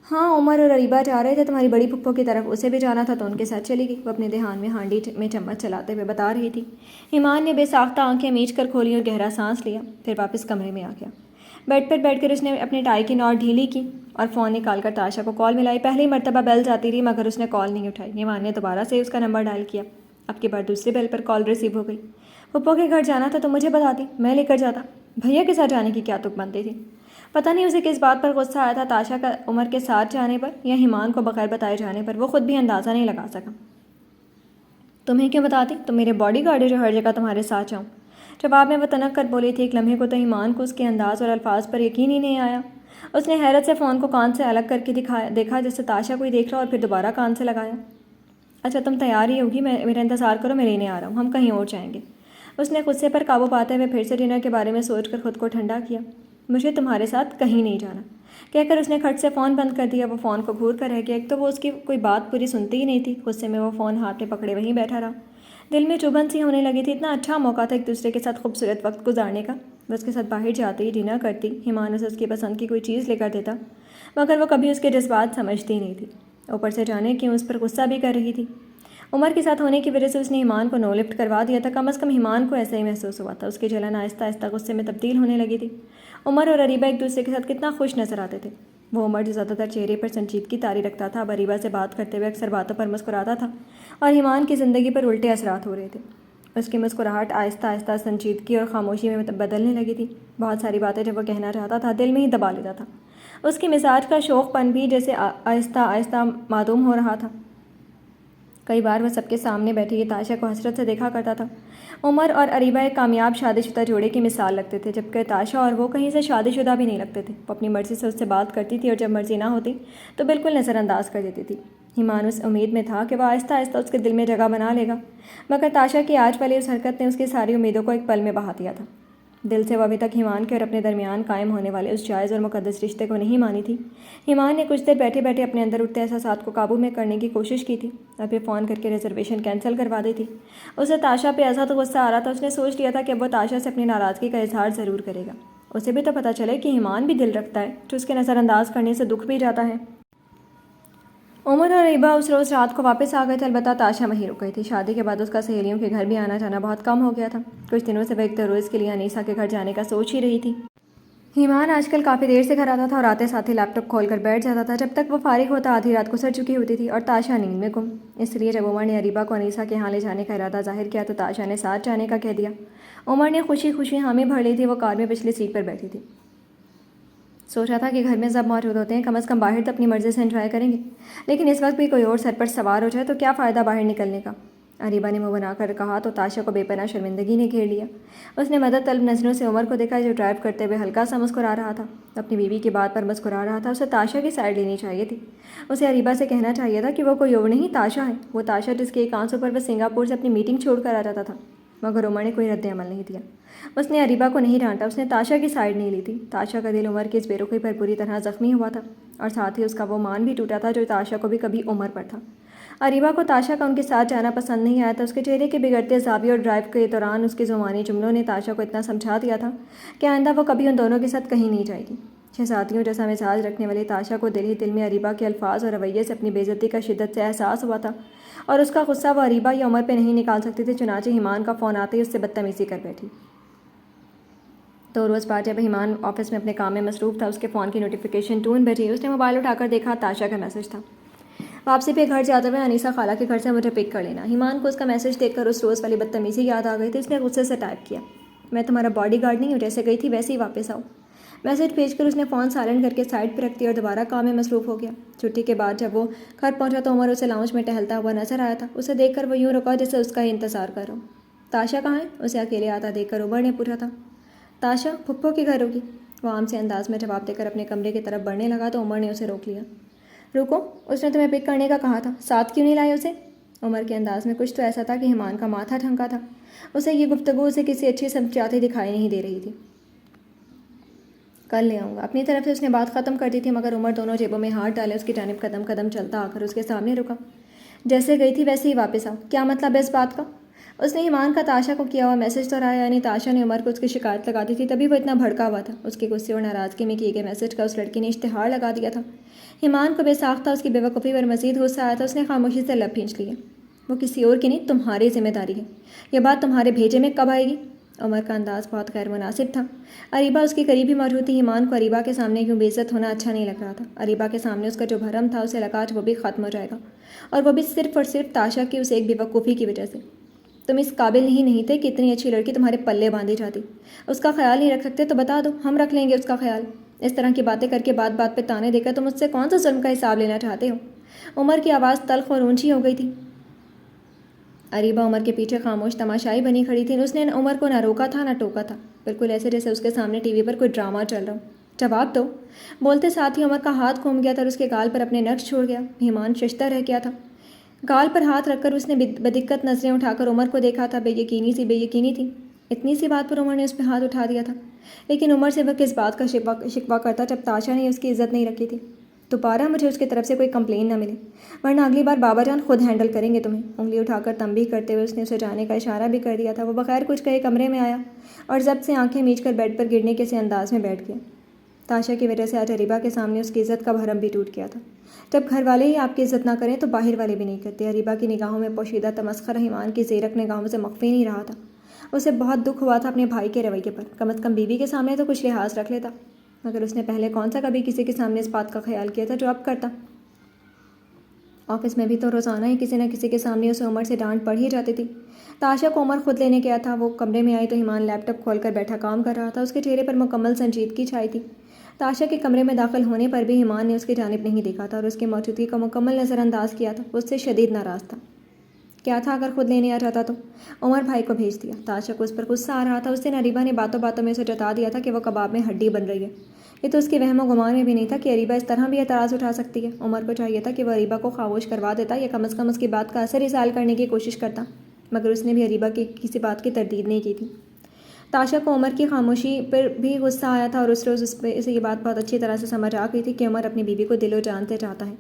ہاں، عمر اور اریبہ جا رہے تھے تمہاری بڑی پھپھو کی طرف، اسے بھی جانا تھا تو ان کے ساتھ چلی گئی، وہ اپنے دھیان میں ہانڈی میں چمچ چلاتے ہوئے بتا رہی تھی۔ ایمان نے بے ساختہ آنکھیں میچ کر کھولی اور گہرا سانس لیا، پھر واپس کمرے میں آ گیا۔ بیڈ پر بیٹھ کر اس نے اپنے ٹائی کی نوٹ ڈھیلی کی اور فون نکال کر تاشا کو کال ملائی۔ پہلی مرتبہ بیل جاتی رہی مگر اس نے کال نہیں اٹھائی۔ ایمان نے دوبارہ سے اس کا نمبر ڈائل کیا۔ اب کی بار دوسری بیل پر کال ریسیو ہو گئی۔ پھپھو کے گھر جانا تھا تو مجھے بتاتی، میں لے کر جاتا۔ بھیا کے ساتھ جانے کی کیا تک بنتی تھی؟ پتہ نہیں اسے کس بات پر غصہ آیا تھا، تاشا کا عمر کے ساتھ جانے پر یا ایمان کو بغیر بتائے جانے پر، وہ خود بھی اندازہ نہیں لگا سکا۔ تمہیں کیوں بتاتی؟ تم میرے باڈی گارڈ ہو جو ہر جگہ تمہارے ساتھ جاؤں؟ جواب میں وہ تنک کر بولی تھی۔ ایک لمحے کو تو ایمان کو اس کے انداز اور الفاظ پر یقین ہی نہیں آیا۔ اس نے حیرت سے فون کو کان سے الگ کر کے دیکھا جیسے تاشا کوئی دیکھ رہا، اور پھر دوبارہ کان سے لگایا۔ اچھا تم تیار ہی ہوگی، میرا انتظار کرو، میں لینے آ رہا ہوں، ہم کہیں اور جائیں گے۔ اس نے غصے پر قابو پاتے ہوئے پھر سے ڈنر کے بارے میں سوچ کر خود کو ٹھنڈا کیا۔ مجھے تمہارے ساتھ کہیں نہیں جانا کہہ کر اس نے کھٹ سے فون بند کر دیا۔ وہ فون کو گھور کر رہ گیا۔ ایک تو وہ اس کی کوئی بات پوری سنتی ہی نہیں تھی، غصے میں وہ فون ہاتھ میں پکڑے وہیں بیٹھا رہا۔ دل میں چبھن سی ہونے لگی تھی۔ اتنا اچھا موقع تھا ایک دوسرے کے ساتھ خوبصورت وقت گزارنے کا۔ وہ اس کے ساتھ باہر جاتی، ڈنر کرتی، ایمان اسے اس کی پسند کی کوئی چیز لے کر دیتا، مگر وہ کبھی اس کے جذبات سمجھتی نہیں تھی۔ اوپر سے جانے کیوں اس پر غصہ بھی کر رہی تھی۔ عمر کے ساتھ ہونے کی وجہ سے اس نے ایمان کو نو لفٹ کروا دیا تھا، کم از کم ایمان کو ایسا ہی محسوس ہوا تھا۔ اس کی جلن آہستہ آہستہ غصے میں تبدیل ہونے لگی تھی۔ عمر اور اریبہ ایک دوسرے کے ساتھ کتنا خوش نظر آتے تھے۔ وہ عمر جو زیادہ تر چہرے پر سنجیدگی طاری رکھتا تھا، اب اریبہ سے بات کرتے ہوئے اکثر باتوں پر مسکراتا تھا، اور ایمان کی زندگی پر الٹے اثرات ہو رہے تھے۔ اس کی مسکراہٹ آہستہ آہستہ سنجیدگی اور خاموشی میں بدلنے لگی تھی۔ بہت ساری باتیں جب وہ کہنا چاہتا تھا دل میں ہی دبا لیتا تھا۔ اس کی مزاج کا شوق پن بھی جیسے آہستہ آہستہ معدوم ہو رہا تھا۔ کئی بار وہ سب کے سامنے بیٹھی یہ تاشا کو حسرت سے دیکھا کرتا تھا۔ عمر اور اریبہ ایک کامیاب شادی شدہ جوڑے کی مثال لگتے تھے، جبکہ تاشا اور وہ کہیں سے شادی شدہ بھی نہیں لگتے تھے۔ وہ اپنی مرضی سے اس سے بات کرتی تھی اور جب مرضی نہ ہوتی تو بالکل نظر انداز کر دیتی تھی۔ ایمان اس امید میں تھا کہ وہ آہستہ آہستہ اس کے دل میں جگہ بنا لے گا، مگر تاشا کی آج والی اس حرکت نے اس کی ساری امیدوں کو ایک پل میں بہا دیا تھا۔ دل سے وہ ابھی تک ایمان کے اور اپنے درمیان قائم ہونے والے اس جائز اور مقدس رشتے کو نہیں مانی تھی۔ ایمان نے کچھ دیر بیٹھے بیٹھے اپنے اندر اٹھتے احساسات کو قابو میں کرنے کی کوشش کی تھی، اب یہ فون کر کے ریزرویشن کینسل کروا دی تھی۔ اسے تاشا پہ ایسا تو غصہ آ رہا تھا، اس نے سوچ لیا تھا کہ اب وہ تاشا سے اپنی ناراضگی کا اظہار ضرور کرے گا۔ اسے بھی تو پتہ چلے کہ ایمان بھی دل رکھتا ہے، جو اس کے نظر انداز کرنے سے دکھ بھی جاتا ہے۔ عمر اور اریبہ اس روز رات کو واپس آ گئے تھے، البتہ تاشا وہیں رک گئی تھی۔ شادی کے بعد اس کا سہیلیوں کے گھر بھی آنا جانا بہت کم ہو گیا تھا۔ کچھ دنوں سے وہ ایک روز کے لیے انیسہ کے گھر جانے کا سوچ ہی رہی تھی۔ ایمان آج کل کافی دیر سے گھر آتا تھا اور آتے ساتھ ہی لیپ ٹاپ کھول کر بیٹھ جاتا تھا۔ جب تک وہ فارغ ہوتا آدھی رات گزر چکی ہوتی تھی اور تاشا نیند میں گم۔ اس لیے جب عمر نے اریبہ کو انیسہ کے یہاں لے جانے کا ارادہ ظاہر کیا تو تاشا نے ساتھ جانے کا کہہ دیا۔ عمر نے خوشی خوشی حامی بھر لی تھی، وہ کار میں پچھلی سیٹ پر بیٹھی تھی۔ سوچا تھا کہ گھر میں جب موجود ہوتے ہیں کم از کم باہر تو اپنی مرضی سے انجوائے کریں گے، لیکن اس وقت بھی کوئی اور سر پر سوار ہو جائے تو کیا فائدہ باہر نکلنے کا۔ اریبہ نے منہ بنا کر کہا تو تاشا کو بے پناہ شرمندگی نے گھیر لیا۔ اس نے مدد طلب نظروں سے عمر کو دیکھا جو ڈرائیو کرتے ہوئے ہلکا سا مسکرا رہا تھا، اپنی بیوی کی بات پر مسکرا رہا تھا۔ اسے تاشا کی سائڈ لینی چاہیے تھی، اسے اریبہ سے کہنا چاہیے تھا کہ وہ کوئی اور نہیں تاشا ہے، وہ تاشا جس کے ایک آنسوں پر وہ سنگاپور سے اپنی میٹنگ چھوڑ کر آ جاتا تھا۔ مگر عمر نے کوئی رد عمل نہیں دیا۔ اس نے اریبہ کو نہیں ڈانٹا، اس نے تاشا کی سائڈ نہیں لی تھی۔ تاشا کا دل عمر کی اس بے رخی پر بری طرح زخمی ہوا تھا اور ساتھ ہی اس کا وہ مان بھی ٹوٹا تھا جو تاشا کو بھی کبھی عمر پر تھا۔ اریبہ کو تاشا کا ان کے ساتھ جانا پسند نہیں آیا تھا۔ اس کے چہرے کے بگڑتے زاویے اور ڈرائیو کے دوران اس کے زبانی جملوں نے تاشا کو اتنا سمجھا دیا تھا کہ آئندہ وہ کبھی ان دونوں کے ساتھ کہیں نہیں جائے گی۔ شہزادیوں جیسا مزاج رکھنے والی تاشا کو دل ہی دل میں اریبہ کے الفاظ اور رویے سے اپنی بے عزتی کا شدت سے احساس ہوا تھا اور اس کا غصہ وہ اریبہ یا عمر پہ نہیں نکال سکتی تھی، چنانچہ ایمان کا فون آتے ہی اس سے بدتمیزی کر بیٹھی۔ 2 روز بعد جب ایمان آفس میں اپنے کام میں مصروف تھا، اس کے فون کی نوٹیفیکیشن ٹون بجی۔ اس نے موبائل اٹھا کر دیکھا، تاشا کا میسج تھا۔ واپسی پہ گھر جاتے ہوئے انیسہ خالہ کے گھر سے مجھے پک کر لینا۔ ایمان کو اس کا میسج دیکھ کر اس روز والی بدتمیزی یاد آ گئی تھی۔ اس نے غصے سے ٹائپ کیا، میں تمہارا باڈی گارڈ نہیں ہوں، جیسے گئی تھی ویسے ہی واپس آؤ۔ میسج بھیج کر اس نے فون سائلنٹ کر کے سائڈ پہ رکھ دیا اور دوبارہ کام میں مصروف ہو گیا۔ چھٹی کے بعد جب وہ گھر پہنچا تو عمر اسے لاؤنج میں ٹہلتا ہوا نظر آیا تھا۔ اسے دیکھ کر وہ یوں رکا جیسے اس کا ہی انتظار کر رہا ہو۔ تاشا کہاں ہے؟ اسے اکیلے آتا دیکھ کر عمر نے پوچھا تھا۔ تاشا پھپھو کے گھر ہوگی، وہ عام سے انداز میں جواب دے کر اپنے کمرے کی طرف بڑھنے لگا تو عمر نے اسے روک لیا۔ رکو، اس نے تمہیں پک کرنے کا کہا تھا، ساتھ کیوں نہیں لائے اسے؟ عمر کے انداز میں کچھ تو ایسا تھا کہ ایمان کا ماتھا ٹھنکا تھا۔ اسے یہ گفتگو اسے کسی اچھی سمجھاتی دکھائی نہیں دے رہی تھی۔ کل لے آؤں گا، اپنی طرف سے اس نے بات ختم کر دی تھی، مگر عمر دونوں جیبوں میں ہاتھ ڈالے اس کی جانب قدم قدم چلتا آ کر اس کے سامنے رکا۔ جیسے گئی تھی ویسے ہی واپس آؤ، کیا مطلب ہے اس بات کا؟ اس نے ایمان کا تاشا کو کیا ہوا میسج دہرایا، یعنی تاشا نے عمر کو اس کی شکایت لگا دی تھی، تبھی وہ اتنا بھڑکا ہوا تھا۔ اس کے غصے اور ناراضگی میں کیے گئے میسج کا اس لڑکی نے اشتہار لگا دیا تھا۔ ایمان کو بے ساختہ اس کی بے وقوفی پر مزید غصہ آیا تھا۔ اس نے خاموشی سے لب کھینچ لیے۔ وہ کسی اور کی نہیں، تمہاری ذمہ داری ہے، یہ بات تمہارے بھیجے میں کب آئے گی؟ عمر کا انداز بہت غیر مناسب تھا۔ اریبہ اس کی قریبی موجود تھی۔ ایمان کو اریبہ کے سامنے یوں بے عزت ہونا اچھا نہیں لگ رہا تھا۔ اریبہ کے سامنے اس کا جو بھرم تھا اسے لگا آج وہ بھی ختم ہو جائے گا، اور وہ بھی صرف اور صرف تاشا کی اس ایک بے وقوفی کی وجہ سے۔ تم اس قابل نہیں تھے کہ اتنی اچھی لڑکی تمہارے پلے باندھی جاتی۔ اس کا خیال نہیں رکھ سکتے تو بتا دو، ہم رکھ لیں گے اس کا خیال۔ اس طرح کی باتیں کر کے بات بات پہ تانے دے کر تم مجھ سے کون سا ظلم کا حساب لینا چاہتے ہو؟ عمر کی آواز تلخ اور اونچی ہو گئی تھی۔ اریبہ عمر کے پیچھے خاموش تماشائی بنی کھڑی تھی۔ اس نے عمر کو نہ روکا تھا نہ ٹوکا تھا، بالکل ایسے جیسے اس کے سامنے ٹی وی پر کوئی ڈرامہ چل رہا ہو۔ جواب دو، بولتے ساتھ ہی عمر کا ہاتھ گھوم گیا تھا اور اس کے گال پر اپنے نقش چھوڑ گیا۔ ایمان ششدر رہ گیا تھا۔ گال پر ہاتھ رکھ کر اس نے بدقت نظریں اٹھا کر عمر کو دیکھا تھا۔ بے یقینی تھی۔ اتنی سی بات پر عمر نے اس پہ ہاتھ اٹھا دیا تھا، لیکن عمر سے وہ کس بات کا شکوہ کرتا جب تاشا نے اس کی عزت نہیں رکھی تھی۔ دوبارہ مجھے اس کی طرف سے کوئی کمپلین نہ ملے، ورنہ اگلی بار بابا جان خود ہینڈل کریں گے تمہیں۔ انگلی اٹھا کر تنبیہ کرتے ہوئے اس نے اسے جانے کا اشارہ بھی کر دیا تھا۔ وہ بغیر کچھ کہے کمرے میں آیا اور ضبط سے آنکھیں میچ کر بیڈ پر گرنے کے سے انداز میں بیٹھ گیا۔ تاشا کی وجہ سے آج اریبہ کے سامنے اس کی عزت کا بھرم بھی ٹوٹ گیا تھا۔ جب گھر والے ہی آپ کی عزت نہ کریں تو باہر والے بھی نہیں کرتے۔ اریبہ کی نگاہوں میں پوشیدہ تمسخر ایمان کی زیرک نگاہوں سے مخفی نہیں رہا تھا۔ اسے بہت دکھ ہوا تھا اپنے بھائی کے رویے پر۔ کم از کم بیوی کے سامنے تو کچھ لحاظ رکھ لیتا، مگر اس نے پہلے کون سا کبھی کسی کے سامنے اس بات کا خیال کیا تھا جو اب کرتا۔ آفس میں بھی تو روزانہ ہی کسی نہ کسی کے سامنے اسے عمر سے ڈانٹ پڑ ہی جاتی تھی۔ تاشا کو عمر خود لینے گیا تھا۔ وہ کمرے میں آئی تو ایمان لیپ ٹاپ کھول کر بیٹھا کام کر رہا تھا۔ اس کے چہرے پر مکمل سنجیدگی چھائی تھی۔ تاشا کے کمرے میں داخل ہونے پر بھی ایمان نے اس کی جانب نہیں دیکھا تھا اور اس کی موجودگی کا مکمل نظر انداز کیا تھا۔ وہ اس سے شدید ناراض تھا۔ کیا تھا اگر خود لینے آ جاتا تو؟ عمر بھائی کو بھیج دیا۔ تاشا کو اس پر غصہ آ رہا تھا۔ اس دن اریبہ نے باتوں باتوں میں اسے جتا دیا تھا کہ وہ کباب میں ہڈی بن رہی ہے۔ یہ تو اس کے وہم و گمان میں بھی نہیں تھا کہ اریبہ اس طرح بھی اعتراض اٹھا سکتی ہے۔ عمر کو چاہیے تھا کہ وہ اریبہ کو خاموش کروا دیتا یا کم از کم اس کی بات کا اثر ازالہ کرنے کی کوشش کرتا، مگر اس نے بھی اریبہ کی کسی بات کی تردید نہیں کی تھی۔ تاشا کو عمر کی خاموشی پر بھی غصہ آیا تھا اور اس روز اسے یہ بات بہت اچھی طرح سے سمجھ آ گئی تھی کہ عمر اپنی بیوی کو دل و جان سے چاہتا ہے.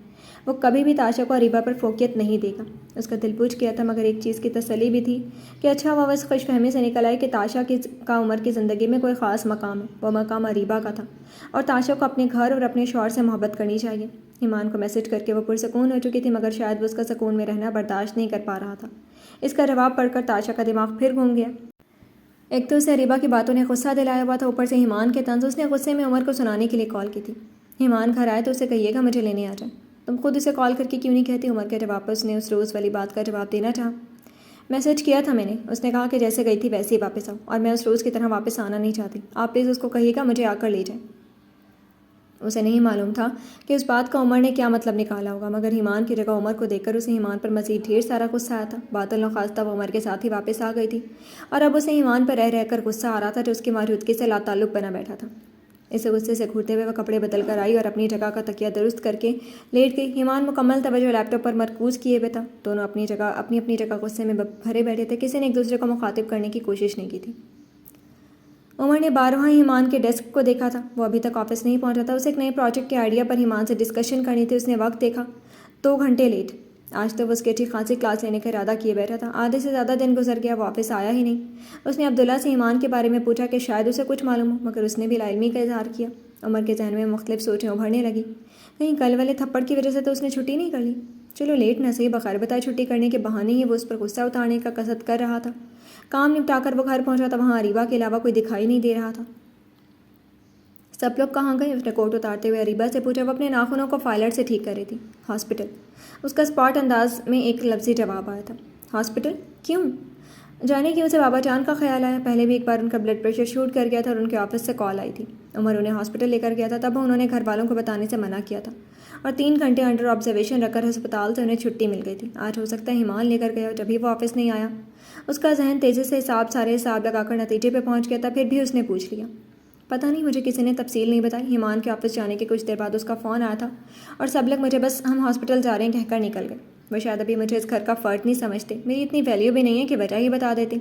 وہ کبھی بھی تاشا کو اریبہ پر فوقیت نہیں دے گا. اس کا دل بوجھ گیا تھا، مگر ایک چیز کی تسلی بھی تھی کہ اچھا ہوا اس خوش فہمی سے نکل آئی کہ تاشا کا عمر کی زندگی میں کوئی خاص مقام ہے. وہ مقام اریبہ کا تھا اور تاشا کو اپنے گھر اور اپنے شوہر سے محبت کرنی چاہیے. ایمان کو میسج کر کے وہ پرسکون ہو چکی تھی، مگر شاید وہ اس کا سکون میں رہنا برداشت نہیں کر پا رہا تھا. اس کا جواب پڑھ کر تاشا کا دماغ پھر گھوم گیا. ایک تو اسے اریبہ کی باتوں نے غصہ دلایا ہوا تھا، اوپر سے ایمان کے طنز. اس نے غصے میں عمر کو سنانے کے لیے کال کی تھی. ایمان گھر آئے تو اسے کہیے گا مجھے لینے آ جائے. تم خود اسے کال کر کے کیوں نہیں کہتی؟ عمر کے جواب پر اس نے اس روز والی بات کا جواب دینا چاہا. میسج کیا تھا میں نے. اس نے کہا کہ جیسے گئی تھی ویسے ہی واپس آؤ، اور میں اس روز کی طرح واپس آنا نہیں چاہتی. آپ پلیز اس کو کہیے گا مجھے آ کر لے جائیں. اسے نہیں معلوم تھا کہ اس بات کا عمر نے کیا مطلب نکالا ہوگا، مگر ایمان کی جگہ عمر کو دیکھ کر اسے ایمان پر مزید ڈھیر سارا غصہ آیا تھا. باطل نخواستہ وہ عمر کے ساتھ ہی واپس آ گئی تھی، اور اب اسے ایمان پر رہ کر غصہ آ رہا تھا جو اس کی موجودگی سے لا تعلق بنا بیٹھا تھا. اسے غصے سے گھورتے ہوئے وہ کپڑے بدل کر آئی اور اپنی جگہ کا تکیہ درست کر کے لیٹ گئی. ایمان مکمل توجہ لیپ ٹاپ پر مرکوز کیے ہوئے تھا. دونوں اپنی اپنی جگہ غصے میں بھرے بیٹھے تھے. کسی نے ایک دوسرے کو مخاطب کرنے کی کوشش نہیں کی تھی. عمر نے بارہا ایمان کے ڈیسک کو دیکھا تھا. وہ ابھی تک آفس نہیں پہنچا تھا. اسے ایک نئے پروجیکٹ کے آئیڈیا پر ایمان سے ڈسکشن کرنی تھی. اس نے وقت دیکھا، 2 گھنٹے لیٹ. آج تو وہ اس کی اچھی خاصی کلاس لینے کا ارادہ کیے بیٹھا تھا. آدھے سے زیادہ دن گزر گیا، وہ آفس آیا ہی نہیں. اس نے عبداللہ سے ایمان کے بارے میں پوچھا کہ شاید اسے کچھ معلوم ہو، مگر اس نے بھی لا علمی کا اظہار کیا. عمر کے ذہن میں مختلف سوچیں ابھرنے لگی. کہیں کل والے تھپڑ کی وجہ سے تو اس نے چھٹی نہیں کر لی. چلو لیٹ نہ صحیح، بغیر بتائے چھٹی کرنے کے بہانے ہی وہ اس پر غصہ اتارنے کا قصد کر رہا تھا. کام نپٹا کر وہ گھر پہنچا تھا. وہاں اریبہ کے علاوہ کوئی دکھائی نہیں دے رہا تھا. سب لوگ کہاں گئے؟ اس نے کوٹ اتارتے ہوئے اریبہ سے پوچھا. وہ اپنے ناخنوں کو فائلر سے ٹھیک کر رہی تھی. ہاسپٹل. اس کا اسپاٹ انداز میں ایک لفظی جواب آیا تھا. ہاسپٹل کیوں؟ جانے کیوں سے بابا جان کا خیال آیا. پہلے بھی ایک بار ان کا بلڈ پریشر شوٹ کر گیا تھا اور ان کے آفس سے کال آئی تھی. عمر انہیں ہاسپٹل لے کر گیا تھا. تب انہوں نے گھر والوں کو بتانے سے منع کیا تھا اور 3 گھنٹے انڈر آبزرویشن رکھ کر ہسپتال سے انہیں چھٹی مل گئی تھی. آج ہو سکتا ہے ایمان لے کر گیا جبھی وہ آفس نہیں آیا. اس کا ذہن تیزی سے سارے حساب لگا کر نتیجے پہ پہنچ گیا تھا. پھر بھی اس نے پوچھ لیا. پتہ نہیں، مجھے کسی نے تفصیل نہیں بتائی. ایمان کے آفس جانے کے کچھ دیر بعد اس کا فون آیا تھا اور سب لوگ مجھے بس ہم ہاسپٹل جا رہے ہیں کہہ کر نکل گئے. وہ شاید ابھی مجھے اس گھر کا فرد نہیں سمجھتے. میری اتنی ویلیو بھی نہیں ہے کہ وجہ ہی بتا دیتی.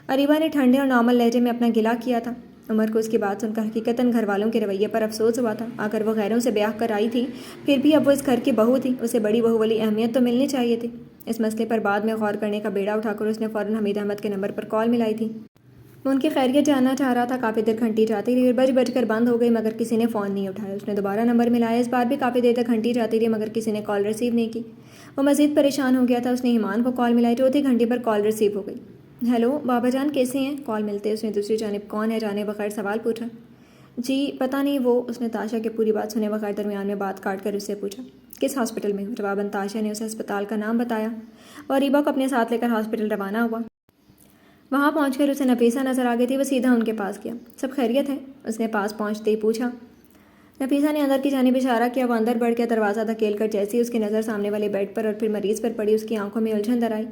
اریبہ نے ٹھنڈے اور نارمل لہجے میں اپنا گلا کیا تھا. عمر کو اس کی بات سن کر حقیقتاً گھر والوں کے رویے پر افسوس ہوا تھا. اگر وہ غیروں سے بیاہ کر آئی تھی پھر بھی اب وہ اس گھر کی بہو تھی. اسے بڑی بہو والی اہمیت تو ملنی چاہیے تھی. اس مسئلے پر بعد میں غور کرنے کا بیڑا اٹھا کر اس نے فوراً حمید احمد کے نمبر پر کال ملائی تھی. وہ ان کی خیریت جاننا چاہ رہا تھا. کافی دیر گھنٹی جاتی رہی اور بج کر بند ہو گئی، مگر کسی نے فون نہیں اٹھایا. اس نے دوبارہ نمبر ملایا. اس بار بھی کافی دیر تک گھنٹی جاتی رہی مگر کسی نے کال ریسیو نہیں کی. وہ مزید پریشان ہو گیا تھا. اس نے ایمان کو کال ملائی. 4تھی گھنٹی پر کال ریسیو ہو گئی. ہیلو بابا جان، کیسے ہیں؟ کال ملتے اس نے دوسری جانب کون ہے جانے بغیر سوال پوچھا. جی پتہ نہیں وہ. اس نے تاشا کی پوری بات سنے بغیر درمیان میں بات کاٹ کر اس سے پوچھا. کس ہاسپٹل میں؟ جواباً تاشا نے اسے ہسپتال کا نام بتایا اور اریبہ کو اپنے ساتھ لے کر ہاسپٹل روانہ ہوا. وہاں پہنچ کر اسے نفیسہ نظر آ گئی تھی. وہ سیدھا ان کے پاس گیا. سب خیریت ہے؟ اس نے پاس پہنچتے ہی پوچھا. نفیسہ نے اندر کی جانب اشارہ کیا. وہ اندر بڑھ کے دروازہ دھکیل کر جیسے ہی اس کی نظر سامنے والے بیڈ پر اور پھر مریض پر پڑی اس کی آنکھوں میں الجھن در آئی.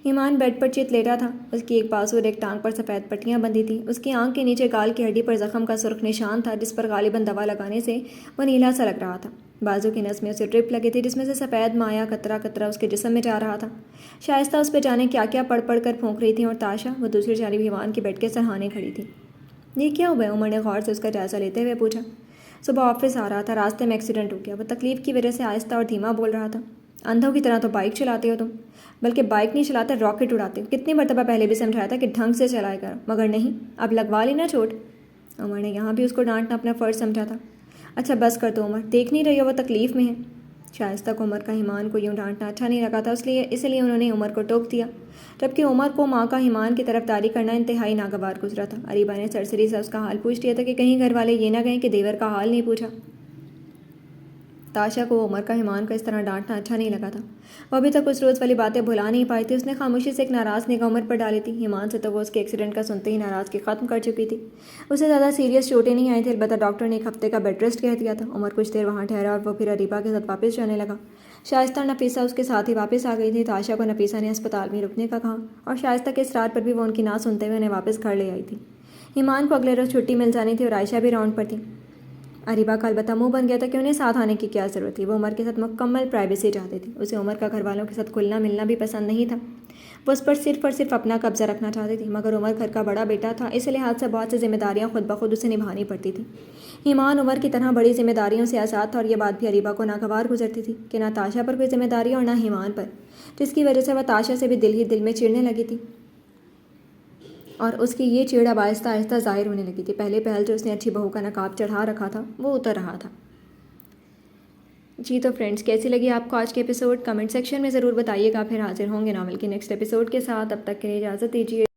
ایمان بیڈ پر چت لیٹا تھا. اس کی ایک بازو اور ایک ٹانگ پر سفید پٹیاں بندھی تھیں. اس کی آنکھ کے نیچے گال کی ہڈی پر زخم کا سرخ نشان تھا جس پر غالباً دوا لگانے سے وہ نیلا سا لگ رہا تھا. بازو کی نس میں اسے ڈرپ لگی تھی جس میں سے سفید مایا قطرہ قطرہ اس کے جسم میں جا رہا تھا. شائستہ اس پہ جانے کیا کیا پڑھ کر پھونک رہی تھیں اور تاشا وہ دوسری جانب ایمان کے بیڈ کے سرہانے کھڑی تھی. یہ کیا ہوا ہے؟ عمر نے غور سے اس کا جائزہ لیتے ہوئے پوچھا. صبح آفس آ رہا تھا، راستے میں ایکسیڈنٹ ہو گیا. وہ تکلیف کی وجہ سے آہستہ اور دھیما بول رہا تھا. اندھوں کی طرح تو بائک چلاتے ہو تم. بلکہ بائک نہیں چلاتے، راکٹ اڑاتے ہو. کتنی مرتبہ پہلے بھی سمجھایا تھا کہ ڈھنگ سے چلائے کر، مگر نہیں. اب لگوا لی نا چوٹ. عمر نے یہاں بھی اس کو ڈانٹنا اپنا فرض سمجھا تھا. اچھا بس کر دو عمر، دیکھ نہیں رہی ہو وہ تکلیف میں ہے. شائستہ کو عمر کا ایمان کو یوں ڈانٹنا اچھا نہیں لگا تھا، اس لیے انہوں نے عمر کو ٹوک دیا، جبکہ عمر کو ماں کا ایمان کی طرفداری کرنا انتہائی ناگوار گزرا تھا. اریبہ نے سرسری سے اس کا حال پوچھ لیا تھا کہ کہیں گھر والے یہ نہ کہیں کہ دیور کا حال نہیں پوچھا. تاشا کو عمر کا ایمان کو اس طرح ڈانٹنا اچھا نہیں لگا تھا. وہ ابھی تک اس روز والی باتیں بھلا نہیں پائی تھی. اس نے خاموشی سے ایک ناراض نگاہ عمر پر ڈالی تھی. ایمان سے تو وہ اس کے ایکسیڈنٹ کا سنتے ہی ناراضگی ختم کر چکی تھی. اسے زیادہ سیریس چوٹیں نہیں آئی تھیں، البتہ ڈاکٹر نے 1 ہفتے کا بیڈ ریسٹ کہہ دیا تھا. عمر کچھ دیر وہاں ٹھہرا اور وہ پھر اریبہ کے ساتھ واپس جانے لگا. شائستہ اور نفیسہ اس کے ساتھ ہی واپس آ گئی تھی. تاشا کو نفیسہ نے ہسپتال میں رکنے کا کہا اور شائستہ کے اصرار پر بھی وہ ان کی نہ سنتے ہوئے انہیں واپس گھر لے آئی تھی. ایمان کو اگلے روز چھٹی مل جانی تھی اور عائشہ بھی راؤنڈ پر تھی. اریبہ کا البتہ منہ بن گیا تھا کہ انہیں ساتھ آنے کی کیا ضرورت تھی. وہ عمر کے ساتھ مکمل پرائیویسی چاہتی تھی. اسے عمر کا گھر والوں کے ساتھ کھلنا ملنا بھی پسند نہیں تھا. وہ اس پر صرف اور صرف اپنا قبضہ رکھنا چاہتی تھی، مگر عمر گھر کا بڑا بیٹا تھا، اس لحاظ سے بہت سی ذمہ داریاں خود بخود اسے نبھانی پڑتی تھیں۔ ایمان عمر کی طرح بڑی ذمہ داریوں سے آزاد تھا، اور یہ بات بھی اریبہ کو ناگوار گزرتی تھی کہ نہ تاشا پر کوئی ذمہ داری اور نہ ایمان پر، جس کی وجہ سے وہ تاشا سے بھی دل ہی دل میں چڑنے لگی تھی، اور اس کی یہ چڑ اب آہستہ آہستہ ظاہر ہونے لگی تھی۔ پہلے پہل جو اس نے اچھی بہو کا نقاب چڑھا رکھا تھا وہ اتر رہا تھا۔ جی تو فرینڈز، کیسی لگی آپ کو آج کے ایپیسوڈ؟ کمنٹ سیکشن میں ضرور بتائیے گا۔ پھر حاضر ہوں گے ناول کے نیکسٹ ایپیسوڈ کے ساتھ، تب تک کے لیے اجازت دیجیے۔